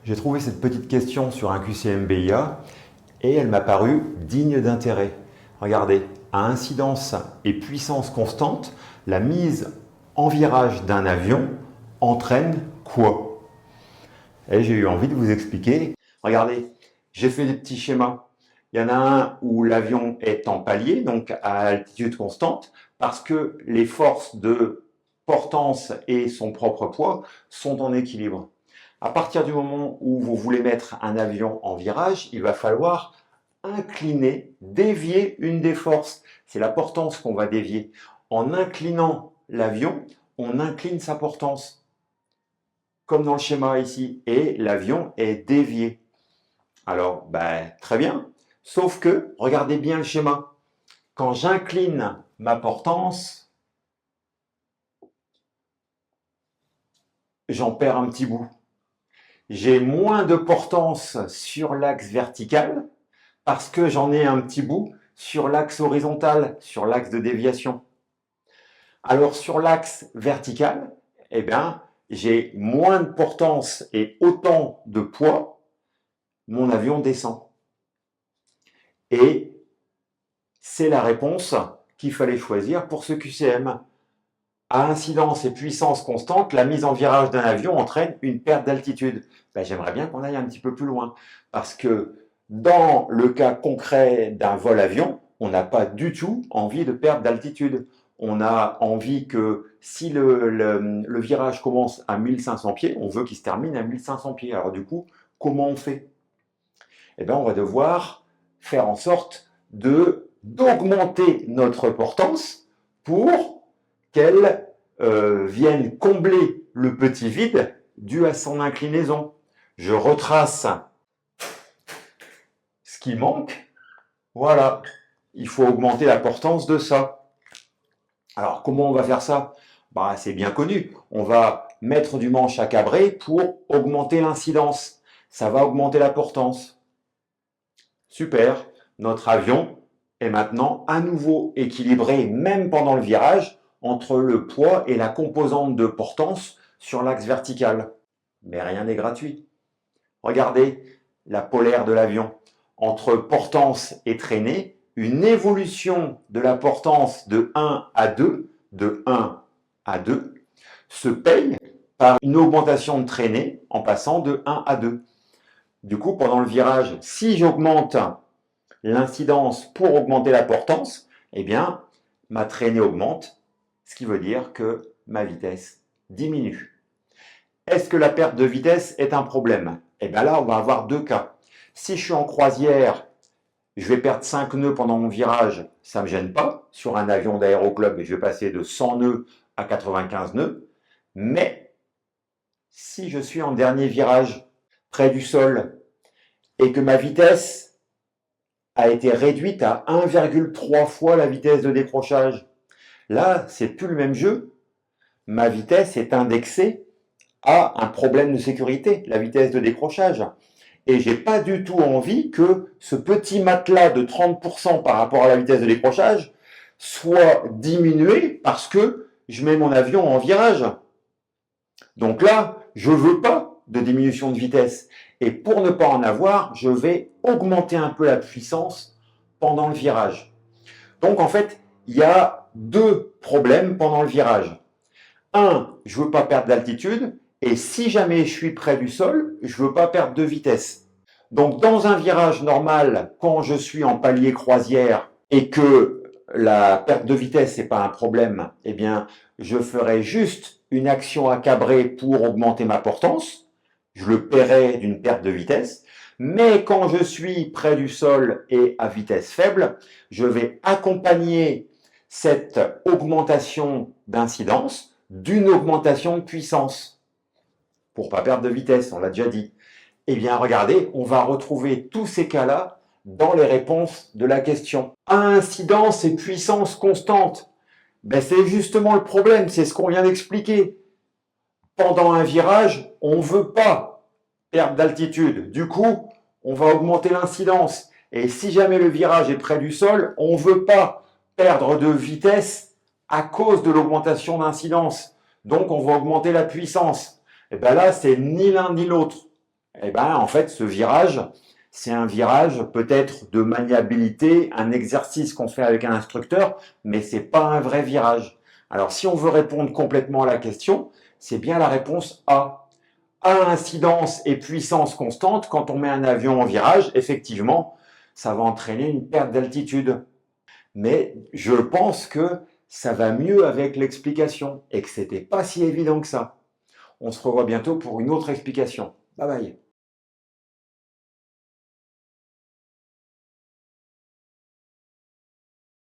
J'ai trouvé cette petite question sur un QCM-BIA et elle m'a paru digne d'intérêt. Regardez, à incidence et puissance constante, la mise en virage d'un avion entraîne quoi? Et j'ai eu envie de vous expliquer. Regardez, j'ai fait des petits schémas. Il y en a un où l'avion est en palier, donc à altitude constante, parce que les forces de portance et son propre poids sont en équilibre. À partir du moment où vous voulez mettre un avion en virage, il va falloir incliner, dévier une des forces. C'est la portance qu'on va dévier. En inclinant l'avion, on incline sa portance, comme dans le schéma ici, et l'avion est dévié. Alors, très bien, sauf que, regardez bien le schéma. Quand j'incline ma portance, j'en perds un petit bout. J'ai moins de portance sur l'axe vertical parce que j'en ai un petit bout sur l'axe horizontal, sur l'axe de déviation. Alors sur l'axe vertical, eh bien, j'ai moins de portance et autant de poids, mon avion descend. Et c'est la réponse qu'il fallait choisir pour ce QCM. À incidence et puissance constante, la mise en virage d'un avion entraîne une perte d'altitude. J'aimerais bien qu'on aille un petit peu plus loin, parce que dans le cas concret d'un vol-avion, on n'a pas du tout envie de perdre d'altitude. On a envie que si le virage commence à 1500 pieds, on veut qu'il se termine à 1500 pieds. Alors du coup, comment on fait? Eh bien, on va devoir faire en sorte d'augmenter notre portance pour qu'elle vienne combler le petit vide dû à son inclinaison. Je retrace ce qui manque. Voilà, il faut augmenter la portance de ça. Alors, comment on va faire ça? C'est bien connu. On va mettre du manche à cabrer pour augmenter l'incidence. Ça va augmenter la portance. Super, notre avion est maintenant à nouveau équilibré, même pendant le virage, entre le poids et la composante de portance sur l'axe vertical. Mais rien n'est gratuit. Regardez la polaire de l'avion. Entre portance et traînée, une évolution de la portance de 1 à 2, de 1 à 2, se paye par une augmentation de traînée en passant de 1 à 2. Du coup, pendant le virage, si j'augmente l'incidence pour augmenter la portance, eh bien, ma traînée augmente, ce qui veut dire que ma vitesse diminue. Est-ce que la perte de vitesse est un problème? Eh bien là, on va avoir deux cas. Si je suis en croisière, je vais perdre 5 nœuds pendant mon virage, ça ne me gêne pas. Sur un avion d'aéroclub, je vais passer de 100 nœuds à 95 nœuds. Mais si je suis en dernier virage, près du sol, et que ma vitesse a été réduite à 1,3 fois la vitesse de décrochage, là, c'est plus le même jeu. Ma vitesse est indexée à un problème de sécurité, la vitesse de décrochage. Et j'ai pas du tout envie que ce petit matelas de 30% par rapport à la vitesse de décrochage soit diminué parce que je mets mon avion en virage. Donc là, je veux pas de diminution de vitesse. Et pour ne pas en avoir, je vais augmenter un peu la puissance pendant le virage. Donc en fait, il y a deux problèmes pendant le virage. Un, je ne veux pas perdre d'altitude, et si jamais je suis près du sol, je ne veux pas perdre de vitesse. Donc dans un virage normal, quand je suis en palier croisière et que la perte de vitesse n'est pas un problème, eh bien je ferai juste une action à cabrer pour augmenter ma portance. Je le paierai d'une perte de vitesse. Mais quand je suis près du sol et à vitesse faible, je vais accompagner cette augmentation d'incidence d'une augmentation de puissance pour ne pas perdre de vitesse, on l'a déjà dit. Eh bien, regardez, on va retrouver tous ces cas-là dans les réponses de la question. Incidence et puissance constante. C'est justement le problème, c'est ce qu'on vient d'expliquer. Pendant un virage, on ne veut pas perdre d'altitude. Du coup, on va augmenter l'incidence. Et si jamais le virage est près du sol, on ne veut pas perdre de vitesse à cause de l'augmentation d'incidence. Donc, on va augmenter la puissance. Et bien là, c'est ni l'un ni l'autre. Eh ben, en fait, ce virage, c'est un virage peut-être de maniabilité, un exercice qu'on fait avec un instructeur, mais c'est pas un vrai virage. Alors, si on veut répondre complètement à la question, c'est bien la réponse A. À incidence et puissance constante, quand on met un avion en virage, effectivement, ça va entraîner une perte d'altitude. Mais je pense que ça va mieux avec l'explication et que c'était pas si évident que ça. On se revoit bientôt pour une autre explication. Bye bye.